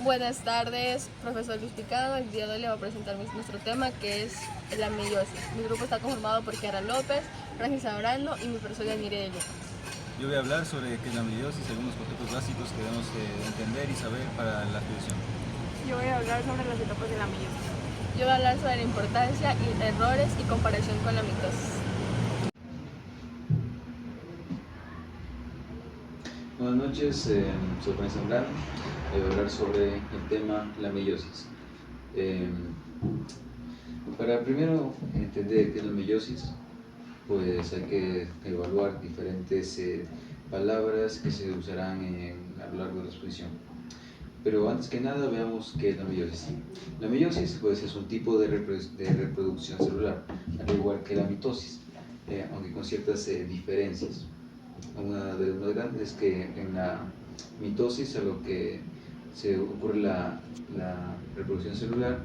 Buenas tardes, profesor Luis Picado. El día de hoy le voy a presentar nuestro tema, que es la meiosis. Mi grupo está conformado por Kiara López, Francis Abrando y mi persona Mire de Lucas. Yo voy a hablar sobre qué es la meiosis, algunos conceptos básicos que debemos entender y saber para la estudiación. Yo voy a hablar sobre las etapas de la meiosis. Yo voy a hablar sobre la importancia y errores y comparación con la mitosis. Buenas noches, soy Francis Zambrano. Voy a hablar sobre el tema la meiosis. Para primero entender qué es la meiosis, pues hay que evaluar diferentes palabras que se usarán a lo largo de la exposición. Pero antes que nada veamos qué es la meiosis. La meiosis pues, es un tipo de reproducción celular, al igual que la mitosis, aunque con ciertas diferencias. Una de las más grandes es que en la mitosis, a lo que se ocurre la reproducción celular,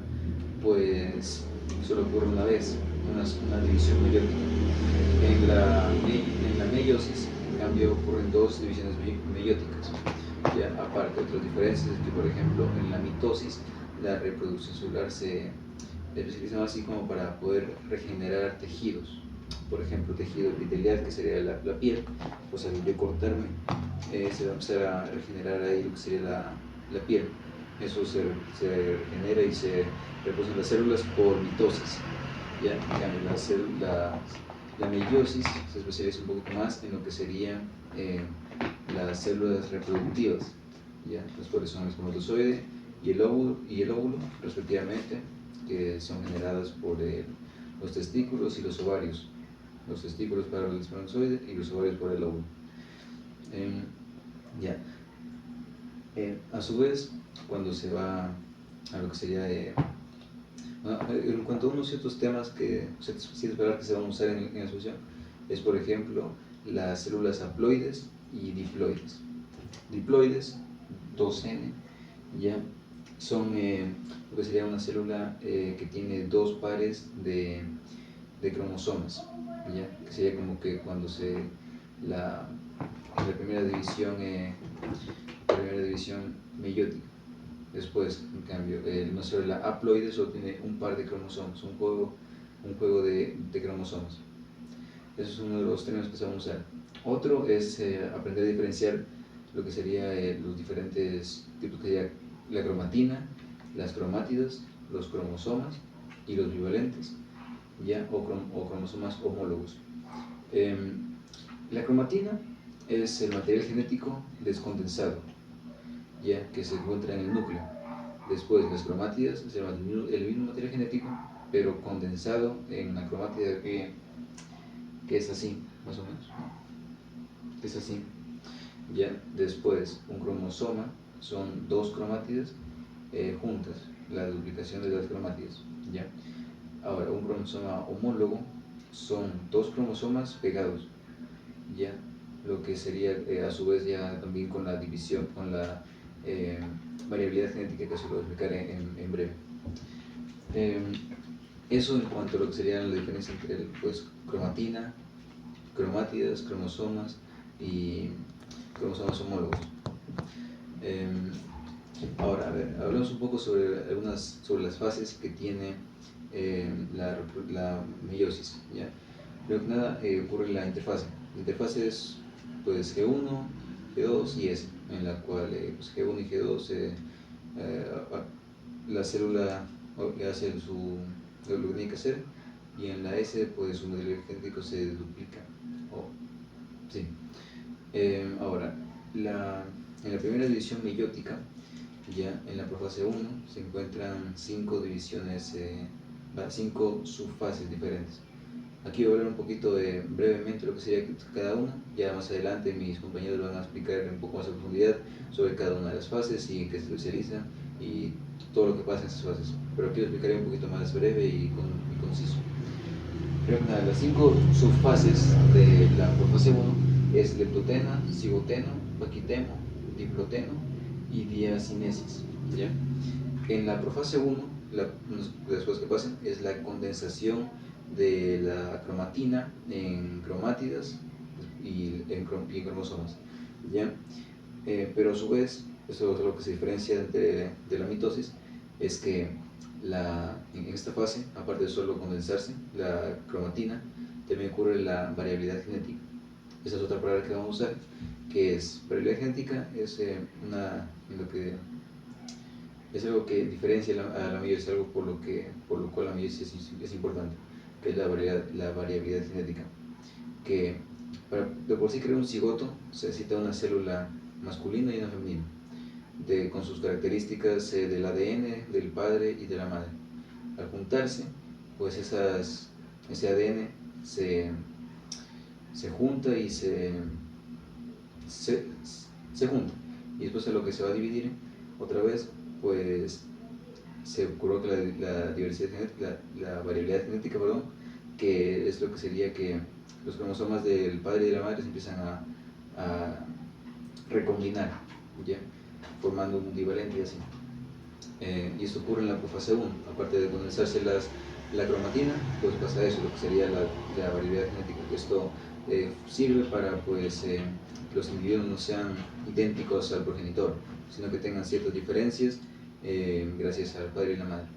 pues solo ocurre una vez, una división meiótica. En la meiosis, en cambio, ocurren dos divisiones meióticas. Ya, aparte, otras diferencias es que, por ejemplo, en la mitosis, la reproducción celular se especializa así como para poder regenerar tejidos. Por ejemplo, tejido epitelial, que sería la piel, pues al yo cortarme, se va a empezar a regenerar ahí lo que sería la piel. Eso se regenera y se reproducen las células por mitosis. ¿Ya? En cambio, la meiosis se especializa un poquito más en lo que serían las células reproductivas, ¿ya? Las cuales son el espermatozoide y el óvulo, respectivamente, que son generadas por los testículos y los ovarios. Los testículos para el espermatozoide y los ovarios para el óvulo. Ya. A su vez, cuando se va a lo que sería en cuanto a unos ciertos temas que sí esperar que se van a usar en la exposición, es por ejemplo las células haploides y diploides. Diploides, 2N, ya son lo que sería una célula que tiene dos pares de cromosomas, ¿ya? Que sería como que cuando en la primera división meiótica. Después, en cambio, una célula haploide solo tiene un par de cromosomas, un juego de cromosomas. Ese es uno de los términos que se van a usar. Otro es aprender a diferenciar lo que sería los diferentes tipos, que sería la cromatina, las cromátidas, los cromosomas y los bivalentes, ¿ya? O cromosomas homólogos. La cromatina es el material genético descondensado, ya, que se encuentra en el núcleo. Después, las cromátidas es el mismo material genético, pero condensado en la cromátida que es así, más o menos. Es así. Ya. Después, un cromosoma son dos cromátidas juntas, la duplicación de las cromátidas. Ya. Ahora, un cromosoma homólogo son dos cromosomas pegados, ya, lo que sería a su vez ya también con la división, con la variabilidad genética, que se lo voy a explicar en breve. Eso en cuanto a lo que sería la diferencia entre cromatina, cromátidas, cromosomas y cromosomas homólogos. Ahora, a ver, hablemos un poco sobre las fases que tiene la meiosis, ¿ya? Primero que nada ocurre la interfase. La interfase es pues G1, G2 y S, en la cual pues, G1 y G2 la célula hace lo que tiene que hacer, y en la S pues su material genético se duplica. Sí. Ahora, en la primera división meiótica, ya en la profase 1 se encuentran 5 divisiones, 5 subfases diferentes. Aquí voy a hablar un poquito brevemente lo que sería cada una. Ya más adelante mis compañeros van a explicar un poco más a profundidad sobre cada una de las fases y en qué se especializa y todo lo que pasa en esas fases. Pero aquí lo explicaré un poquito más breve y conciso. Primero que nada, las 5 subfases de la profase 1 es leptoteno, cigoteno, paquitemo, diploteno y diacinesis, ¿ya? En la profase 1, las cosas que pasan es la condensación de la cromatina en cromátidas y en cromosomas, ¿ya? Pero a su vez Eso es lo que se diferencia de la mitosis, es que en esta fase, aparte de solo condensarse la cromatina, también ocurre la variabilidad genética. Esa es otra palabra que vamos a usar, que es variabilidad genética, es algo que diferencia a la meiosis, algo por lo cual la meiosis es importante, que es la variabilidad genética. Que de por sí crear un cigoto se necesita una célula masculina y una femenina, con sus características del ADN, del padre y de la madre. Al juntarse, pues ese ADN se junta y se junta, y después de lo que se va a dividir otra vez, pues se coloca la variabilidad genética, perdón, que es lo que sería que los cromosomas del padre y de la madre se empiezan a recombinar, ¿ya? Formando un divalente y así. Y esto ocurre en la profase 1, aparte de condensarse la cromatina, pues pasa eso, lo que sería la variabilidad genética. Esto sirve para pues, que los individuos no sean idénticos al progenitor, sino que tengan ciertas diferencias gracias al padre y la madre,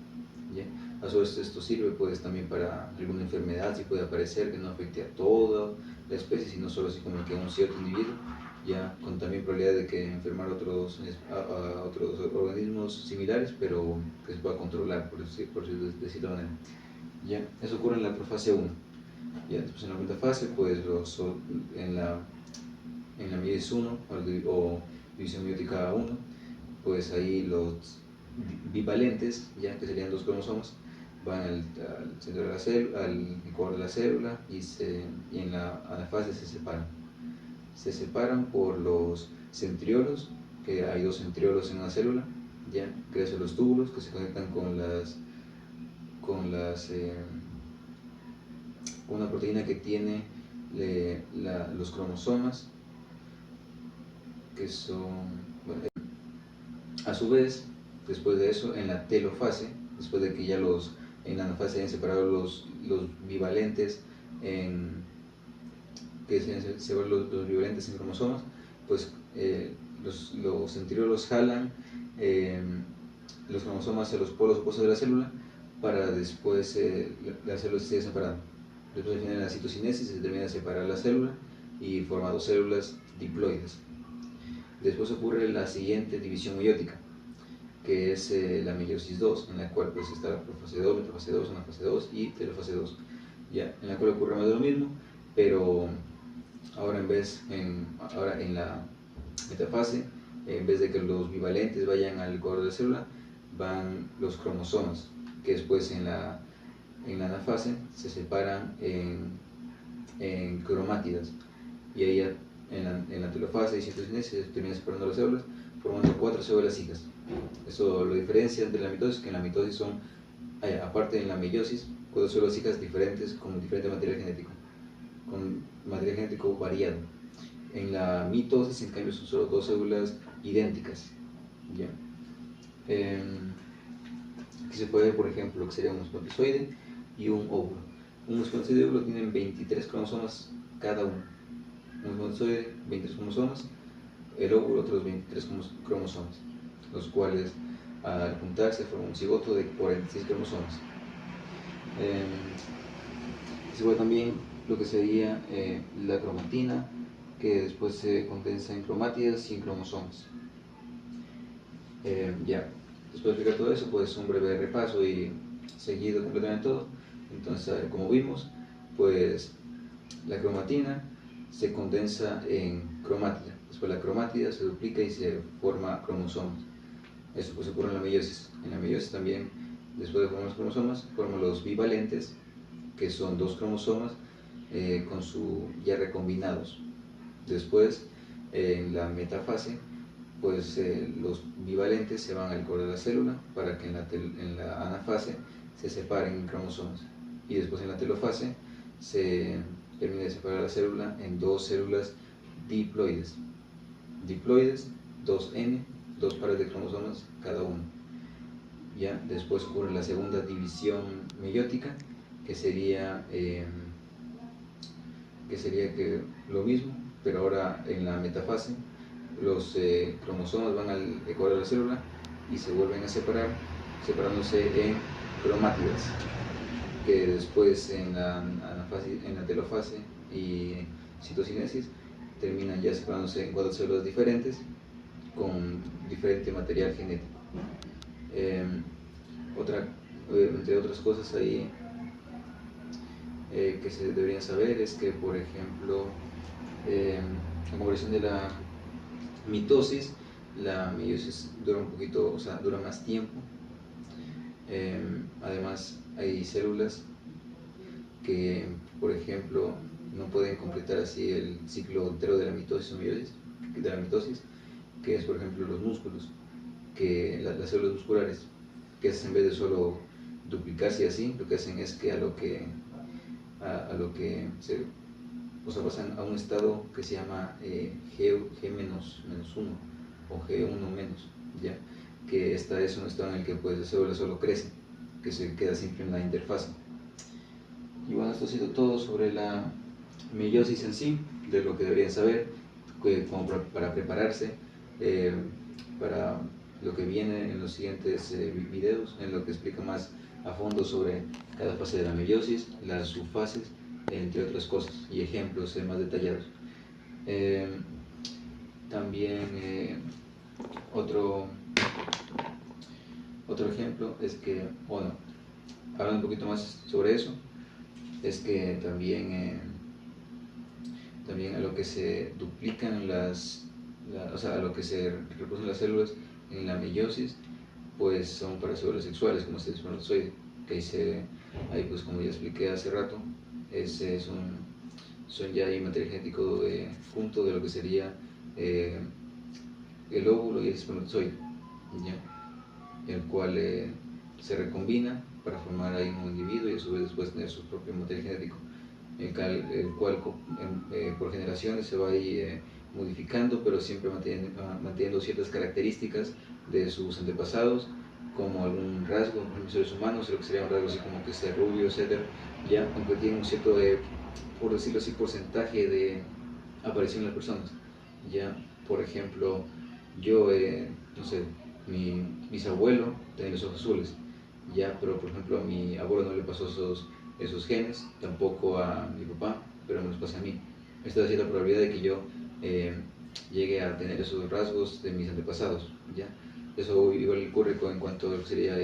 ¿ya? A su vez esto sirve pues también para alguna enfermedad, si puede aparecer, que no afecte a toda la especie, sino solo así como que a un cierto individuo, ya con también probabilidad de que enfermar a otros organismos similares, pero que se pueda controlar, por decirlo de cierta manera. Ya, eso ocurre en la profase 1. Ya, después en la quinta fase, pues en la meiosis 1 o división meiótica 1, pues ahí los bivalentes, ya que serían dos cromosomas, van al centro de la célula, al ecuador de la célula, y en la anafase se separan. Se separan por los centriolos, que hay dos centriolos en una célula, ya, crecen los túbulos que se conectan con una proteína que tiene los cromosomas, que son, bueno, a su vez, después de eso, en la telofase, después de que ya en la anafase hayan separado los bivalentes los bivalentes en cromosomas, pues los centriolos jalan los cromosomas a los polos opuestos de la célula para después la célula se sigue separando. Después al final de la citocinesis se termina de separar la célula y forma dos células diploides. Después ocurre la siguiente división meiótica, que es la meiosis 2, en la cual pues está la profase 2, metafase 2, anafase 2 y telofase 2, ya, en la cual ocurre más de lo mismo, pero ahora en la metafase, en vez de que los bivalentes vayan al ecuador de la célula, van los cromosomas, que después en la anafase se separan en cromátidas, y ahí ya en la telofase y citocinesis se terminan separando las células, formando 4 células hijas. Eso lo diferencia entre la mitosis, que en la mitosis son, aparte en la meiosis, 4 células hijas diferentes con diferente material genético variado. En la mitosis, en cambio, son solo 2 células idénticas, ¿ya? Aquí se puede ver, por ejemplo, lo que sería un espermatozoide y un óvulo. Un espermatozoide y óvulo tienen 23 cromosomas cada uno. Un espermatozoide, 23 cromosomas, el óvulo otros 23 cromosomas, los cuales al juntarse forman un cigoto de 46 cromosomas. Se ve también lo que sería la cromatina, que después se condensa en cromátidas y en cromosomas. Ya, después de explicar todo eso, pues un breve repaso y seguido completamente todo. Entonces, como vimos, pues la cromatina se condensa en cromátida. Después la cromátida se duplica y se forma cromosomas. Eso pues ocurre en la meiosis. En la meiosis también, después de formar los cromosomas, forman los bivalentes, que son 2 cromosomas ya recombinados. Después, en la metafase, pues los bivalentes se van al core de la célula para que en la anafase se separen en cromosomas. Y después en la telofase se termina de separar la célula en 2 células diploides. Diploides, 2N, 2 pares de cromosomas cada uno. Ya, después ocurre la segunda división meiótica, que sería lo mismo, pero ahora en la metafase, los cromosomas van al ecuador de la célula y se vuelven a separar, separándose en cromátidas, que después en la telofase y citocinesis terminan ya separándose en 4 células diferentes con diferente material genético. Entre otras cosas ahí que se deberían saber es que, por ejemplo, en comparación de la mitosis, la meiosis dura un poquito, o sea, dura más tiempo. Además, hay células que, por ejemplo, no pueden completar así el ciclo entero de la mitosis o meiosis, que es, por ejemplo, los músculos, que las células musculares, que en vez de solo duplicarse así, lo que hacen es que pasan a un estado que se llama G-1 o G1-, ¿ya? Que es un estado en el que pues, la célula solo crece, que se queda siempre en la interfase. Y bueno, esto ha sido todo sobre la meiosis en sí, de lo que deberían saber, como para prepararse para lo que viene en los siguientes videos, en lo que explica más a fondo sobre cada fase de la meiosis, las subfases, entre otras cosas, y ejemplos más detallados. También otro ejemplo es que, bueno, hablando un poquito más sobre eso, es que también a lo que se duplican o sea, a lo que se reproducen las células en la meiosis, pues son para células sexuales, como este espermatozoide, que ahí pues como ya expliqué hace rato, son ya hay material genético junto de lo que sería el óvulo y el espermatozoide, ¿ya? El cual se recombina para formar ahí un individuo y a su vez después tener su propio material genético, el cual por generaciones se va ahí modificando, pero siempre manteniendo ciertas características de sus antepasados, como algún rasgo en los seres humanos, lo que sería un rasgo así como que sea rubio, etc., ya, aunque tiene un cierto, por decirlo así, porcentaje de aparición en las personas. Ya, por ejemplo, yo, no sé, mi bisabuelo tenía los ojos azules, ya, pero por ejemplo a mi abuelo no le pasó esos genes, tampoco a mi papá, pero me los pasa a mí. Esta es la probabilidad de que yo llegue a tener esos rasgos de mis antepasados, ¿ya? Eso igual ocurre en cuanto a lo que sería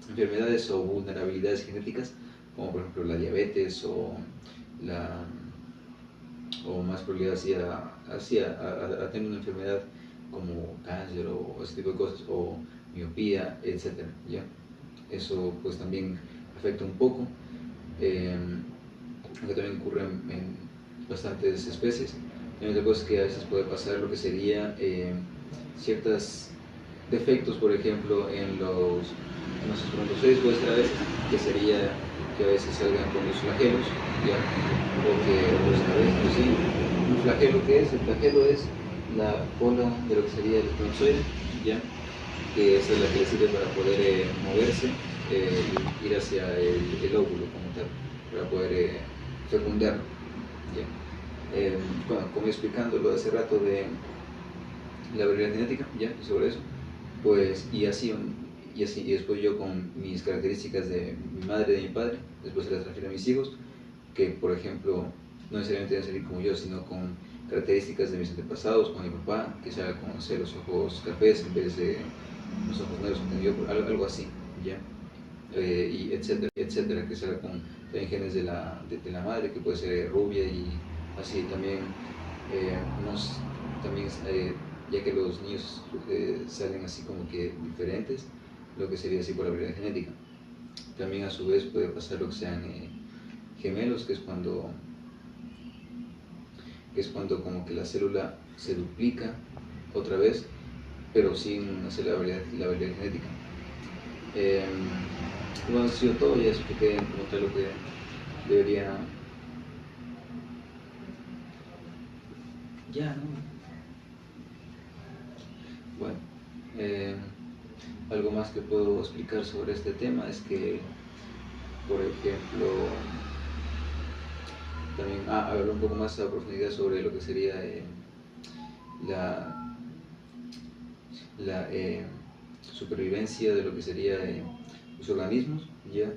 enfermedades o vulnerabilidades genéticas, como por ejemplo la diabetes o más probabilidad a tener una enfermedad como cáncer o ese tipo de cosas, o miopía, etcétera, ¿ya? Eso pues también afecta un poco, aunque también ocurre en bastantes especies. Hay otra cosa que a veces puede pasar lo que sería ciertos defectos, por ejemplo, en los espermatozoides, puede ser a veces que sería que a veces salgan con los flagelos, ¿ya? O que pues, a veces, pues, sí, un flagelo, ¿qué es? El flagelo es la cola de lo que sería el espermatozoide, ¿ya? Que esa es la que le sirve para poder moverse, ir hacia el óvulo como tal, para poder fecundarlo, ¿ya? Bueno, como explicando lo de hace rato de la variabilidad genética, ya, sobre eso, pues, y después yo con mis características de mi madre y de mi padre, después se las transfiero a mis hijos, que por ejemplo, no necesariamente deben salir como yo, sino con características de mis antepasados, con mi papá, que sea con los ojos cafés en vez de los ojos negros, algo así, ¿ya? Y etcétera, que sea con también genes de la madre, que puede ser rubia y así también, ya que los niños salen así como que diferentes, lo que sería así por la variabilidad genética. También a su vez puede pasar lo que sean gemelos, que es cuando como que la célula se duplica otra vez, pero sin hacer la variabilidad genética. Bueno, eso ha sido todo, ya expliqué como tal lo que debería. Ya, ¿no? Bueno, algo más que puedo explicar sobre este tema es que, por ejemplo, también hablar un poco más a profundidad sobre lo que sería la supervivencia de lo que sería los organismos, ya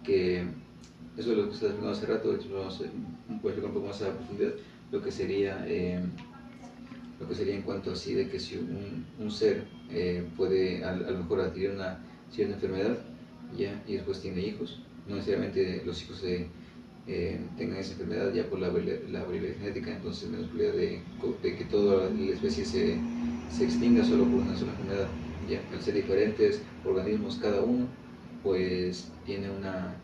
que eso es lo que se explicó hace rato. Vamos a explicar un poco más a profundidad lo que sería en cuanto así de que si un ser puede a lo mejor adquirir una cierta enfermedad, ya, y después tiene hijos, no necesariamente los hijos tengan esa enfermedad ya por la variabilidad genética, entonces menos probabilidad de que toda la especie se extinga solo por una sola enfermedad. Ya, al ser diferentes organismos cada uno, pues tiene una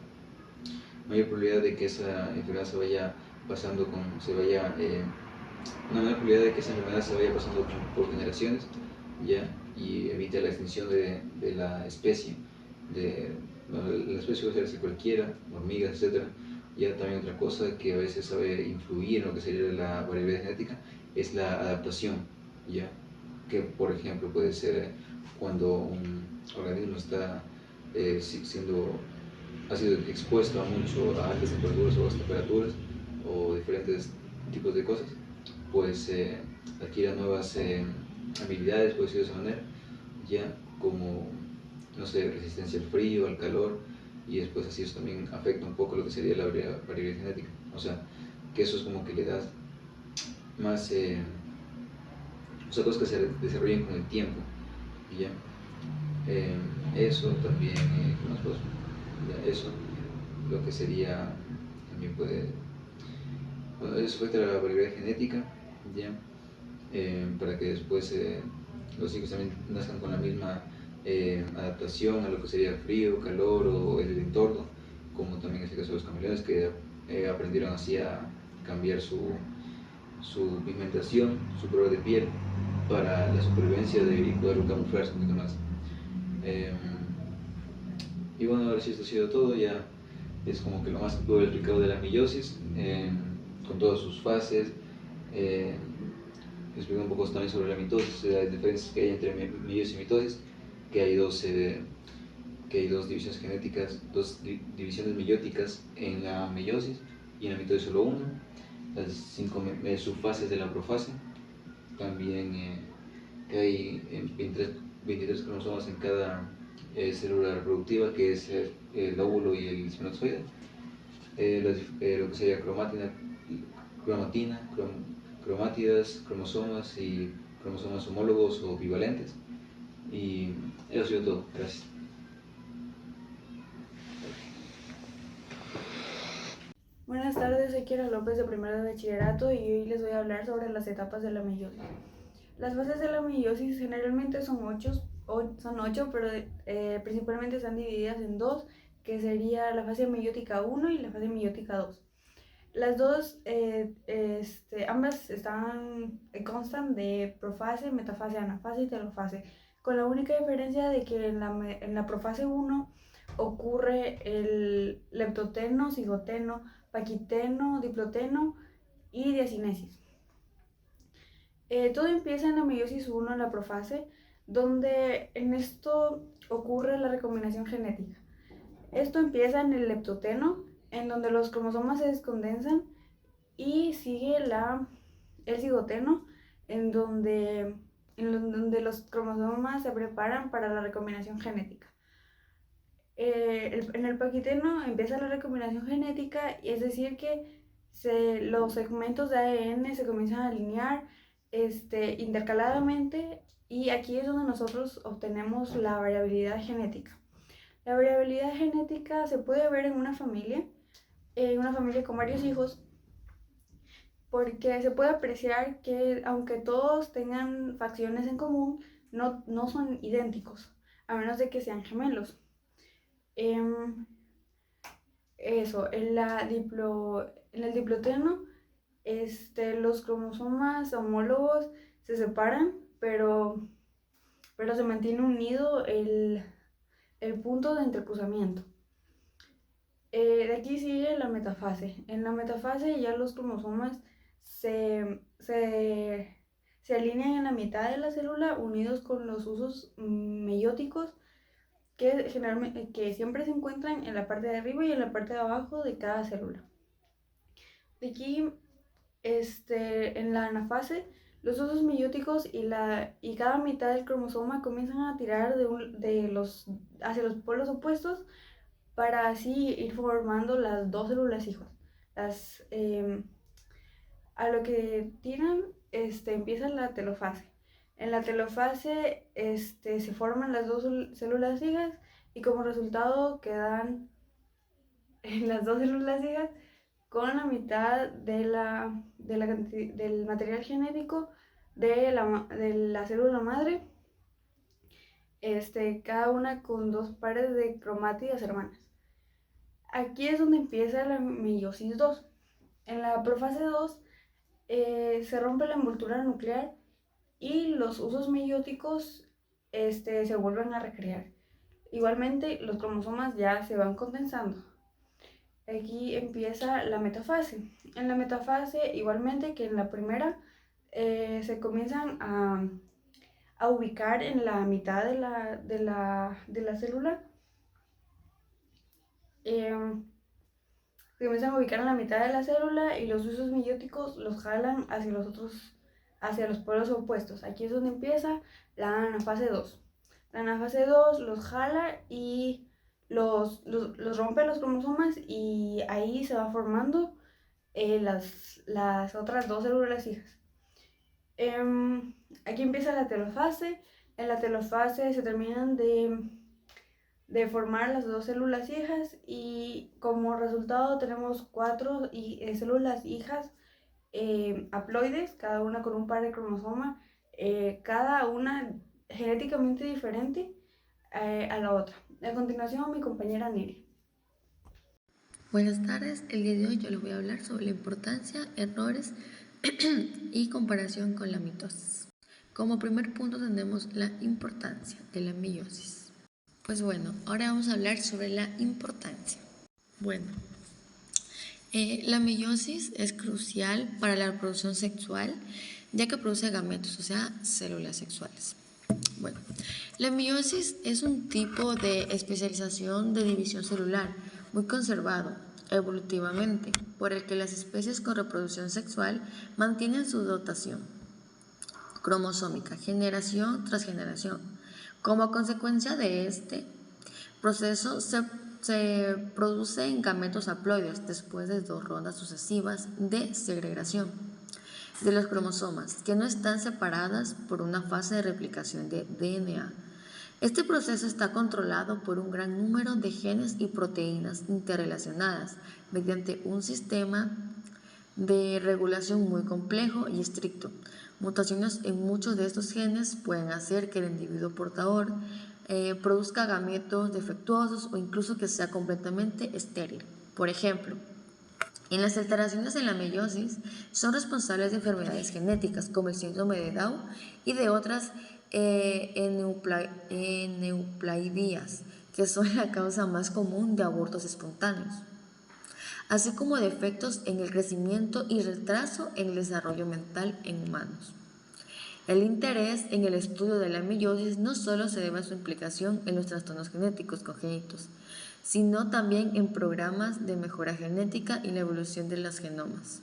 mayor probabilidad de que esa enfermedad se vaya pasando una mayor probabilidad de que esa enfermedad se vaya pasando por generaciones, ya, y evite la extinción de la especie. La especie puede ser cualquiera, hormigas, etc. Ya también otra cosa que a veces sabe influir en lo que sería la variabilidad genética es la adaptación, ya, que por ejemplo puede ser cuando un organismo ha sido expuesto a altas temperaturas o bajas temperaturas o diferentes tipos de cosas, pues adquiere nuevas habilidades, por decirlo de esa manera, ya, como, no sé, resistencia al frío, al calor, y después así eso también afecta un poco lo que sería la variabilidad genética. O sea, que eso es como que le da más, o sea, cosas que se desarrollan con el tiempo, y ya. Eso también, ¿qué más puedo? Ya, eso, lo que sería, también puede, bueno, eso afecta la variabilidad genética, ya, para que después los hijos también nazcan con la misma adaptación a lo que sería frío, calor o el entorno, como también en este caso los camaleones que aprendieron así a cambiar su pigmentación, su color de piel para la supervivencia y poder camuflarse un poquito más. Y bueno, ahora sí esto ha sido todo. Ya es como que lo más que puedo haber explicado de la meiosis, con todas sus fases. Expliqué un poco también sobre la mitosis, las diferencias que hay entre meiosis y mitosis, que hay dos divisiones genéticas, divisiones meióticas en la meiosis, y en la mitosis solo una, las 5 subfases de la profase. También que hay 23 cromosomas en cada célula reproductiva, que es el óvulo y el espermatozoide. Lo que sería cromátidas, cromosomas y cromosomas homólogos o bivalentes. Y eso ha sido todo. Gracias. Buenas tardes, soy Kiara López de primero de bachillerato y hoy les voy a hablar sobre las etapas de la meiosis. Las fases de la meiosis generalmente son 8, pero principalmente están divididas en dos, que sería la fase meiótica 1 y la fase meiótica 2. Las dos, ambas constan de profase, metafase, anafase y telofase, con la única diferencia de que en la profase 1 ocurre el leptoteno, cigoteno, paquiteno, diploteno y diacinesis. Todo empieza en la meiosis 1, en la profase, donde en esto ocurre la recombinación genética. Esto empieza en el leptoteno, en donde los cromosomas se descondensan, y sigue el cigoteno, en donde los cromosomas se preparan para la recombinación genética. En el paquiteno empieza la recombinación genética, es decir que los segmentos de ADN se comienzan a alinear intercaladamente, y aquí es donde nosotros obtenemos la variabilidad genética. La variabilidad genética se puede ver en una familia con varios hijos, porque se puede apreciar que aunque todos tengan facciones en común, no son idénticos, a menos de que sean gemelos. En el diploteno, los cromosomas homólogos se separan, pero se mantiene unido el punto de entrecruzamiento. De aquí sigue la metafase. En la metafase ya los cromosomas se alinean en la mitad de la célula, unidos con los usos meióticos que siempre se encuentran en la parte de arriba y en la parte de abajo de cada célula. De aquí, en la anafase, Los usos meióticos y cada mitad del cromosoma comienzan a tirar hacia los polos opuestos para así ir formando las dos células hijas. A lo que tiran empieza la telofase. En la telofase se forman las dos células hijas y como resultado quedan las dos células hijas con la mitad del material genético de la célula madre, cada una con dos pares de cromátidas hermanas. Aquí es donde empieza la meiosis 2. En la profase 2 se rompe la envoltura nuclear y los usos meióticos se vuelven a recrear. Igualmente, los cromosomas ya se van condensando. Aquí empieza la metafase. En la metafase, igualmente que en la primera, se comienzan a ubicar en la mitad de la célula. Se comienzan a ubicar en la mitad de la célula y los usos meióticos los jalan hacia los polos opuestos. Aquí es donde empieza la anafase 2. La anafase 2 los jala y los rompe los cromosomas y ahí se van formando las otras dos células hijas. Aquí empieza la telofase. En la telofase se terminan de formar las dos células hijas y como resultado tenemos 4 células hijas haploides, cada una con un par de cromosoma, cada una genéticamente diferente a la otra. A continuación, mi compañera Neri. Buenas tardes, el día de hoy yo les voy a hablar sobre la importancia, errores y comparación con la mitosis. Como primer punto tenemos la importancia de la meiosis. Pues bueno, ahora vamos a hablar sobre la importancia. Bueno, la meiosis es crucial para la reproducción sexual, ya que produce gametos, o sea, células sexuales. Bueno, la meiosis es un tipo de especialización de división celular muy conservado evolutivamente, por el que las especies con reproducción sexual mantienen su dotación cromosómica generación tras generación. Como consecuencia de este proceso se producen gametos haploides después de 2 rondas sucesivas de segregación de los cromosomas que no están separadas por una fase de replicación de DNA. Este proceso está controlado por un gran número de genes y proteínas interrelacionadas mediante un sistema de regulación muy complejo y estricto. Mutaciones en muchos de estos genes pueden hacer que el individuo portador produzca gametos defectuosos o incluso que sea completamente estéril. Por ejemplo, en las alteraciones en la meiosis son responsables de enfermedades genéticas como el síndrome de Down y de otras eneuploidías, que son la causa más común de abortos espontáneos, así como defectos en el crecimiento y retraso en el desarrollo mental en humanos. El interés en el estudio de la meiosis no solo se debe a su implicación en los trastornos genéticos congénitos, sino también en programas de mejora genética y la evolución de los genomas.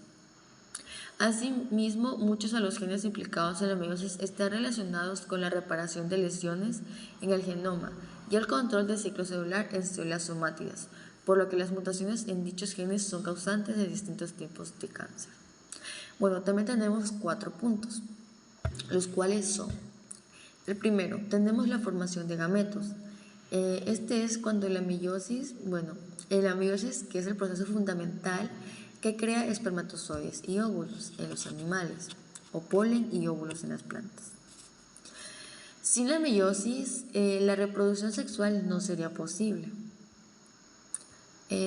Asimismo, muchos de los genes implicados en la meiosis están relacionados con la reparación de lesiones en el genoma y el control del ciclo celular en células somátidas, por lo que las mutaciones en dichos genes son causantes de distintos tipos de cáncer. Bueno, también tenemos 4 puntos, los cuales son: el primero, tenemos la formación de gametos. Este es cuando la meiosis, que es el proceso fundamental que crea espermatozoides y óvulos en los animales, o polen y óvulos en las plantas. Sin la meiosis, la reproducción sexual no sería posible.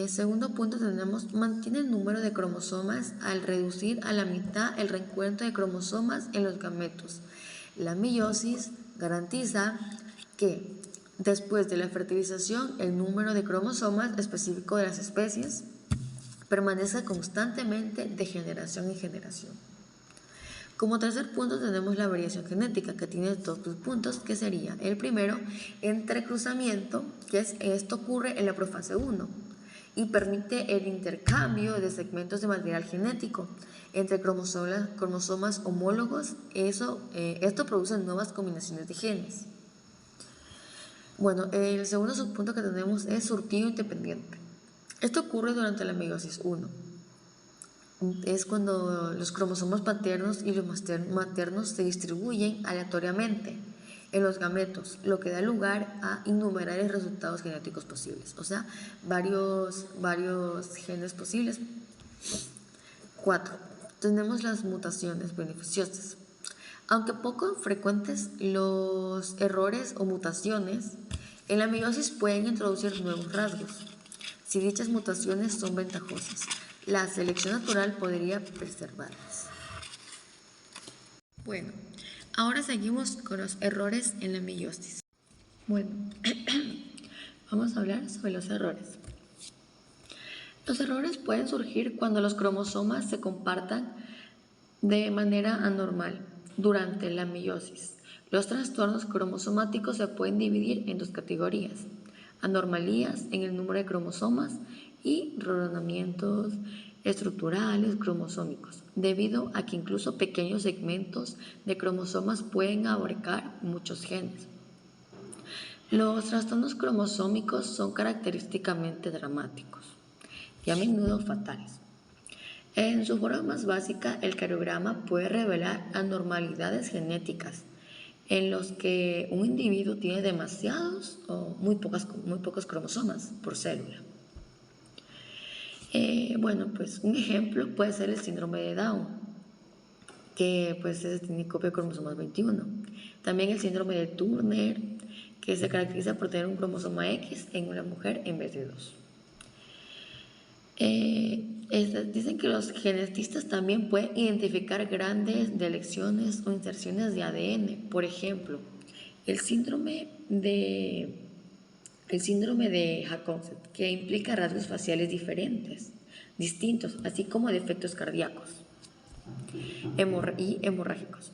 Segundo punto tenemos, mantiene el número de cromosomas al reducir a la mitad el reencuentro de cromosomas en los gametos. La meiosis garantiza que después de la fertilización el número de cromosomas específico de las especies permanece constantemente de generación en generación. Como tercer punto tenemos la variación genética, que tiene 2 puntos, que sería el primero, entrecruzamiento, que esto ocurre en la profase 1, y permite el intercambio de segmentos de material genético entre cromosomas homólogos. Esto produce nuevas combinaciones de genes. Bueno, el segundo subpunto que tenemos es surtido independiente. Esto ocurre durante la meiosis 1. Es cuando los cromosomas paternos y los maternos se distribuyen aleatoriamente en los gametos, lo que da lugar a innumerables resultados genéticos posibles, o sea, varios genes posibles. 4. Tenemos las mutaciones beneficiosas. Aunque poco frecuentes, los errores o mutaciones en la meiosis pueden introducir nuevos rasgos. Si dichas mutaciones son ventajosas, la selección natural podría preservarlas. Bueno, ahora seguimos con los errores en la meiosis. Bueno, vamos a hablar sobre los errores. Los errores pueden surgir cuando los cromosomas se compartan de manera anormal durante la meiosis. Los trastornos cromosomáticos se pueden dividir en dos categorías: anormalías en el número de cromosomas y raonamientos estructurales cromosómicos, debido a que incluso pequeños segmentos de cromosomas pueden abarcar muchos genes. Los trastornos cromosómicos son característicamente dramáticos y a menudo fatales. En su forma más básica, el cariograma puede revelar anormalidades genéticas en los que un individuo tiene demasiados o muy pocos cromosomas por célula. Pues un ejemplo puede ser el síndrome de Down, que tiene copia de cromosomas 21. También el síndrome de Turner, que se caracteriza por tener un cromosoma X en una mujer en vez de 2. Dicen que los genetistas también pueden identificar grandes deleciones o inserciones de ADN. Por ejemplo, el síndrome de Jacobsen, que implica rasgos faciales distintos, así como defectos cardíacos y hemorrágicos.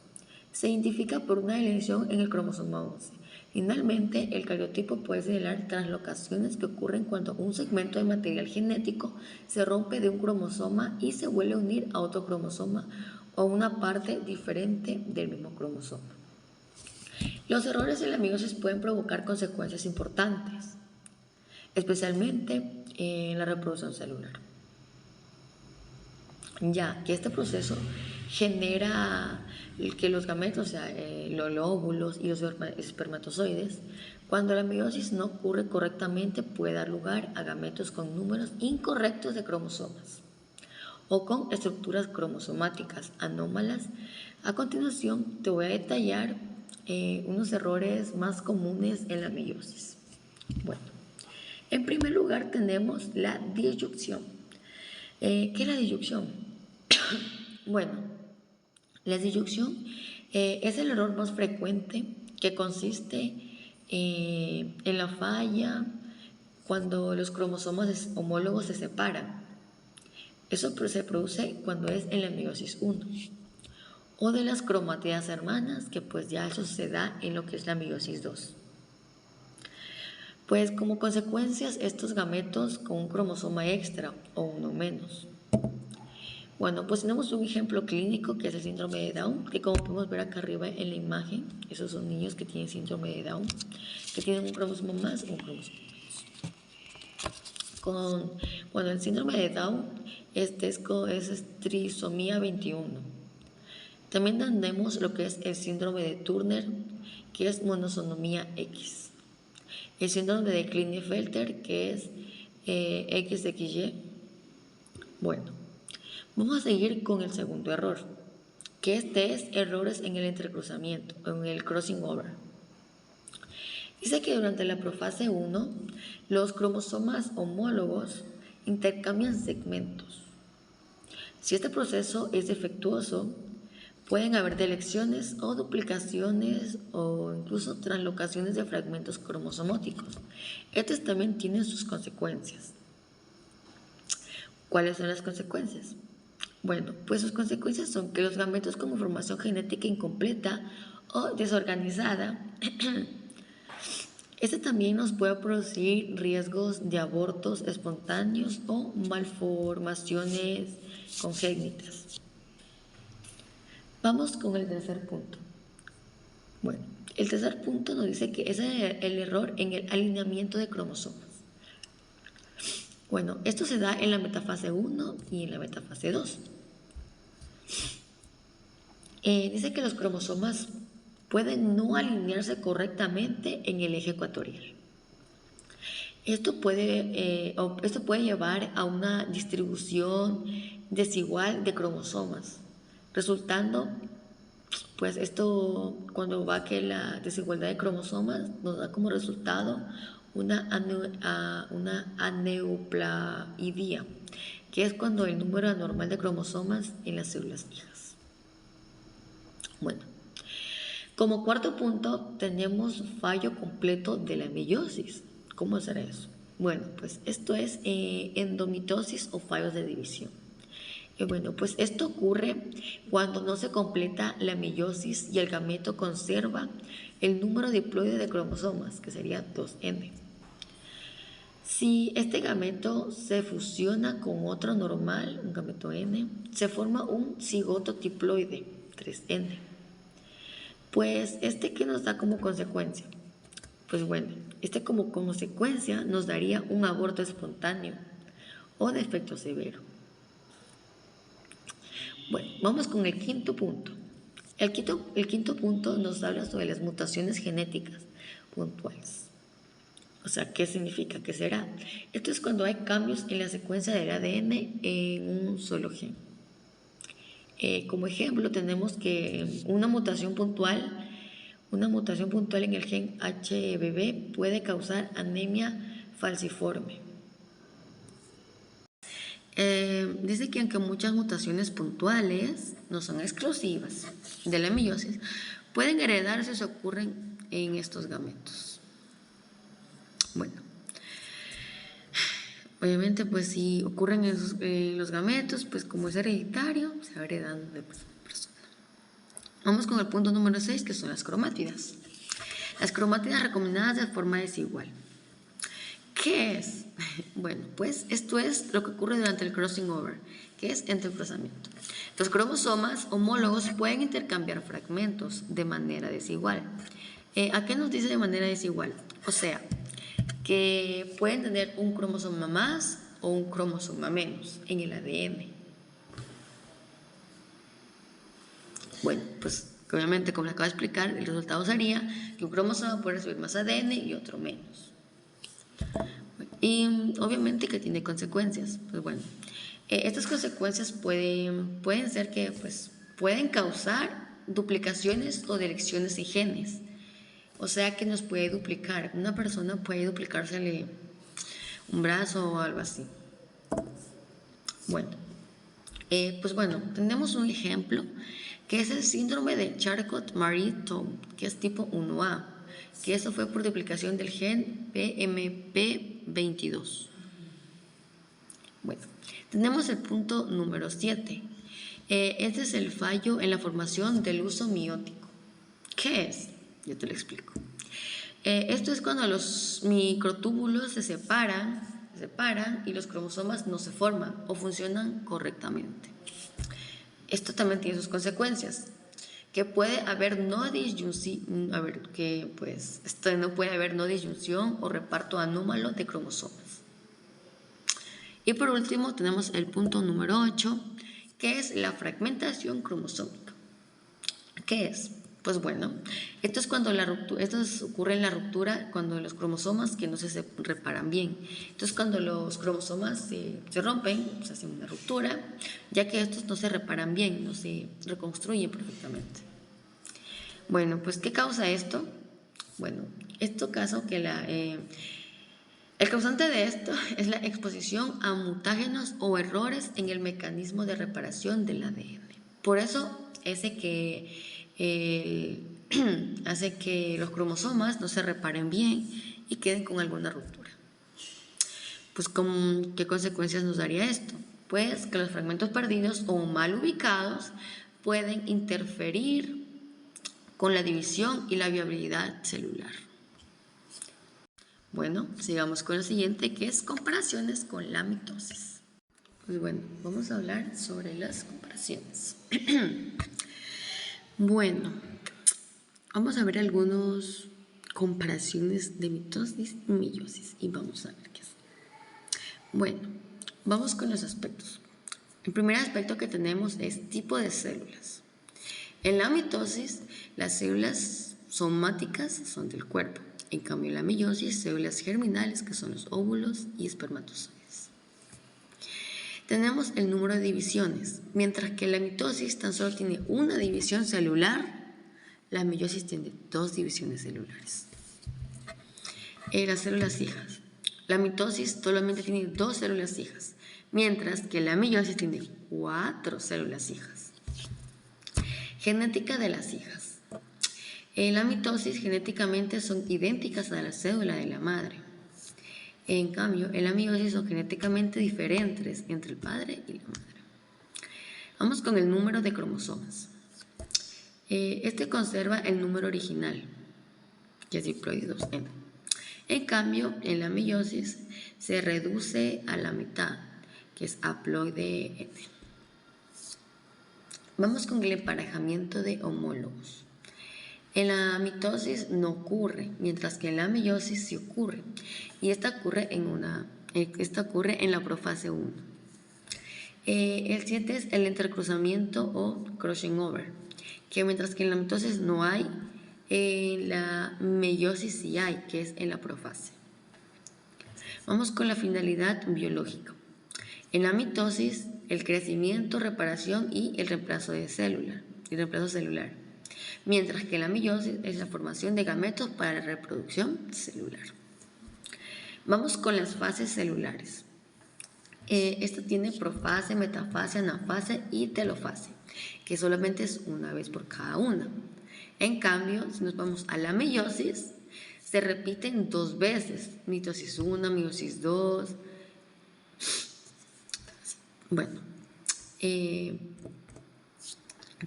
Se identifica por una deleción en el cromosoma 11. Finalmente, el cariotipo puede señalar translocaciones que ocurren cuando un segmento de material genético se rompe de un cromosoma y se vuelve a unir a otro cromosoma o una parte diferente del mismo cromosoma. Los errores en la meiosis pueden provocar consecuencias importantes, especialmente en la reproducción celular, ya que este proceso genera que los gametos, o sea, los óvulos y los espermatozoides, cuando la meiosis no ocurre correctamente, puede dar lugar a gametos con números incorrectos de cromosomas o con estructuras cromosomáticas anómalas. A continuación te voy a detallar unos errores más comunes en la meiosis. Bueno, en primer lugar tenemos la disyunción. ¿Qué es la disyunción? Bueno, la disyunción es el error más frecuente, que consiste en la falla cuando los cromosomas homólogos se separan. Eso se produce cuando es en la meiosis 1. O de las cromátidas hermanas, que ya eso se da en lo que es la meiosis 2. Pues como consecuencias, estos gametos con un cromosoma extra o uno menos. Bueno, pues tenemos un ejemplo clínico que es el síndrome de Down, que como podemos ver acá arriba en la imagen, esos son niños que tienen síndrome de Down, que tienen un cromosoma más o un cromosoma menos. El síndrome de Down es trisomía 21. También tenemos lo que es el síndrome de Turner, que es monosonomía X. El síndrome de Klinefelter, que es XXY. Bueno, vamos a seguir con el segundo error, que es errores en el entrecruzamiento, en el crossing over. Dice que durante la profase 1, los cromosomas homólogos intercambian segmentos. Si este proceso es defectuoso, pueden haber delecciones o duplicaciones o incluso translocaciones de fragmentos cromosomóticos. Estos también tienen sus consecuencias. ¿Cuáles son las consecuencias? Bueno, pues sus consecuencias son que los gametos con información genética incompleta o desorganizada Este también nos puede producir riesgos de abortos espontáneos o malformaciones congénitas. Vamos con el tercer punto. Bueno, el tercer punto nos dice que es el error en el alineamiento de cromosomas. Bueno, esto se da en la metafase 1 y en la metafase 2. Dice que los cromosomas pueden no alinearse correctamente en el eje ecuatorial. Esto puede llevar a una distribución desigual de cromosomas, resultando, pues esto cuando va que la desigualdad de cromosomas nos da como resultado una aneuploidía, que es cuando el número anormal de cromosomas en las células hijas. Bueno, como cuarto punto tenemos fallo completo de la meiosis. ¿Cómo será eso? Bueno, pues esto es endomitosis o fallos de división. Bueno, pues esto ocurre cuando no se completa la meiosis y el gameto conserva el número diploide de cromosomas, que sería 2N. Si este gameto se fusiona con otro normal, un gameto N, se forma un cigoto diploide, 3N. Pues ¿qué nos da como consecuencia? Pues bueno, como consecuencia nos daría un aborto espontáneo o defecto severo. Bueno, vamos con el quinto punto. El quinto punto nos habla sobre las mutaciones genéticas puntuales. O sea, ¿qué significa? ¿Qué será? Esto es cuando hay cambios en la secuencia del ADN en un solo gen. Como ejemplo, tenemos que una mutación puntual en el gen HBB puede causar anemia falciforme. Dice que aunque muchas mutaciones puntuales no son exclusivas de la meiosis, pueden heredarse si ocurren en estos gametos. Bueno, obviamente pues si ocurren en los gametos, pues como es hereditario, se va heredando de persona a persona. Vamos con el punto número 6, que son las cromátidas. Las cromátidas recombinadas de forma desigual. ¿Qué es? Bueno, pues esto es lo que ocurre durante el crossing over, que es entre el cruzamiento. Los cromosomas homólogos pueden intercambiar fragmentos de manera desigual. ¿A qué nos dice de manera desigual? O sea, que pueden tener un cromosoma más o un cromosoma menos en el ADN. Bueno, pues obviamente, como les acabo de explicar, el resultado sería que un cromosoma puede recibir más ADN y otro menos. Y obviamente que tiene consecuencias. Pues bueno, estas consecuencias pueden ser que pues, pueden causar duplicaciones o deleciones en genes. O sea que nos puede duplicar. Una persona puede duplicársele un brazo o algo así. Bueno, pues bueno, tenemos un ejemplo que es el síndrome de Charcot-Marie-Tooth, que es tipo 1A, que eso fue por duplicación del gen PMP22. Bueno, tenemos el punto número 7. Este es el fallo en la formación del uso miótico. ¿Qué es? Yo te lo explico. Esto es cuando los microtúbulos se separan y los cromosomas no se forman o funcionan correctamente. Esto también tiene sus consecuencias, que puede haber no disyunción o reparto anómalo de cromosomas. Y por último tenemos el punto número 8, que es la fragmentación cromosómica. ¿Qué es? Pues bueno, esto ocurre en la ruptura cuando los cromosomas que no se reparan bien. Entonces cuando los cromosomas se rompen, se hace una ruptura, ya que estos no se reparan bien, no se reconstruyen perfectamente. Bueno, pues ¿qué causa esto? Bueno, esto causa que el causante de esto es la exposición a mutágenos o errores en el mecanismo de reparación del ADN. Por eso hace que los cromosomas no se reparen bien y queden con alguna ruptura. Pues ¿qué consecuencias nos daría esto? Pues que los fragmentos perdidos o mal ubicados pueden interferir con la división y la viabilidad celular. Bueno, sigamos con lo siguiente, que es comparaciones con la mitosis. Pues bueno, vamos a hablar sobre las comparaciones. Bueno, vamos a ver algunas comparaciones de mitosis y meiosis y vamos a ver qué es. Bueno, vamos con los aspectos. El primer aspecto que tenemos es tipo de células. En la mitosis, las células somáticas son del cuerpo. En cambio, en la meiosis, células germinales, que son los óvulos y espermatozoides. Tenemos el número de divisiones. Mientras que la mitosis tan solo tiene una división celular, la meiosis tiene 2 divisiones celulares. Las células hijas. La mitosis solamente tiene 2 células hijas, mientras que la meiosis tiene 4 células hijas. Genética de las hijas. En la mitosis genéticamente son idénticas a la célula de la madre. En cambio, en la meiosis son genéticamente diferentes entre el padre y la madre. Vamos con el número de cromosomas. Este conserva el número original, que es diploide 2N. En cambio, en la meiosis se reduce a la mitad, que es haploide N. Vamos con el emparejamiento de homólogos. En la mitosis no ocurre, mientras que en la meiosis sí ocurre. Y esta ocurre en la profase 1. El 7 es el intercruzamiento o crossing over, que mientras que en la mitosis no hay, en la meiosis sí hay, que es en la profase. Vamos con la finalidad biológica. En la mitosis, el crecimiento, reparación y el reemplazo celular. Mientras que la meiosis es la formación de gametos para la reproducción celular. Vamos con las fases celulares. Esta tiene profase, metafase, anafase y telofase, que solamente es una vez por cada una. En cambio, si nos vamos a la meiosis, se repiten 2 veces, mitosis 1, meiosis 2. Bueno,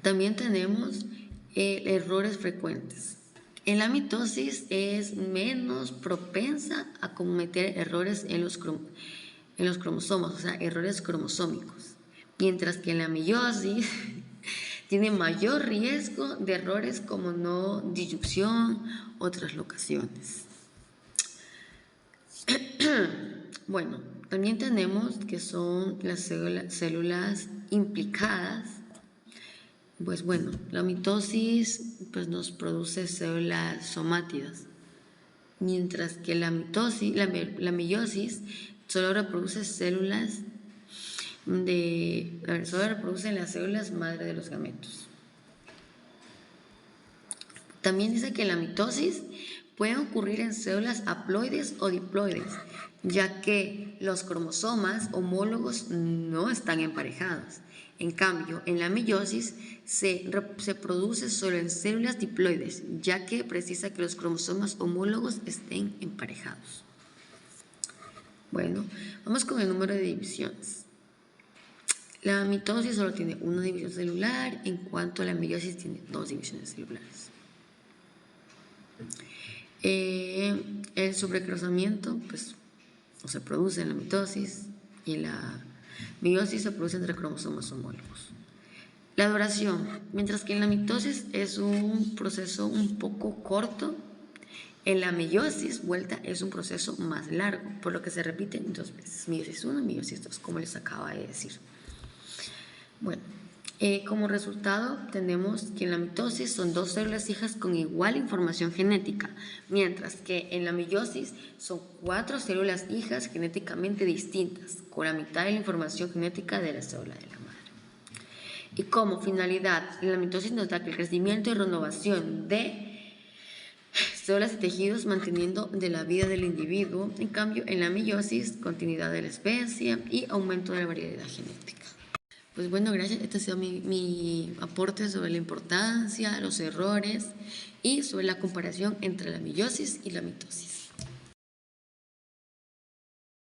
también tenemos errores frecuentes. En la mitosis es menos propensa a cometer errores en los cromosomas, o sea, errores cromosómicos, mientras que en la meiosis tiene mayor riesgo de errores como no disyunción o translocaciones. Bueno, también tenemos que son las células implicadas. Pues bueno, la mitosis pues nos produce células somátidas, mientras que la meiosis solo reproduce solo reproducen las células madre de los gametos. También dice que la mitosis puede ocurrir en células haploides o diploides, ya que los cromosomas homólogos no están emparejados. En cambio, en la meiosis se produce solo en células diploides, ya que precisa que los cromosomas homólogos estén emparejados. Bueno, vamos con el número de divisiones. La mitosis solo tiene una división celular, en cuanto a la meiosis tiene 2 divisiones celulares. El sobrecruzamiento pues no se produce en la mitosis y en la meiosis se produce entre cromosomas homólogos. La duración, mientras que en la mitosis es un proceso un poco corto, en la meiosis vuelta es un proceso más largo, por lo que se repiten 2 veces, meiosis 1 y meiosis 2, como les acaba de decir. Bueno, como resultado tenemos que en la mitosis son 2 células hijas con igual información genética, mientras que en la meiosis son 4 células hijas genéticamente distintas, con la mitad de la información genética de la célula de la madre. Y como finalidad, la mitosis nos da que el crecimiento y renovación de células y tejidos manteniendo de la vida del individuo. En cambio, en la meiosis, continuidad de la especie y aumento de la variedad genética. Pues bueno, gracias. Este ha sido mi aporte sobre la importancia, los errores y sobre la comparación entre la meiosis y la mitosis.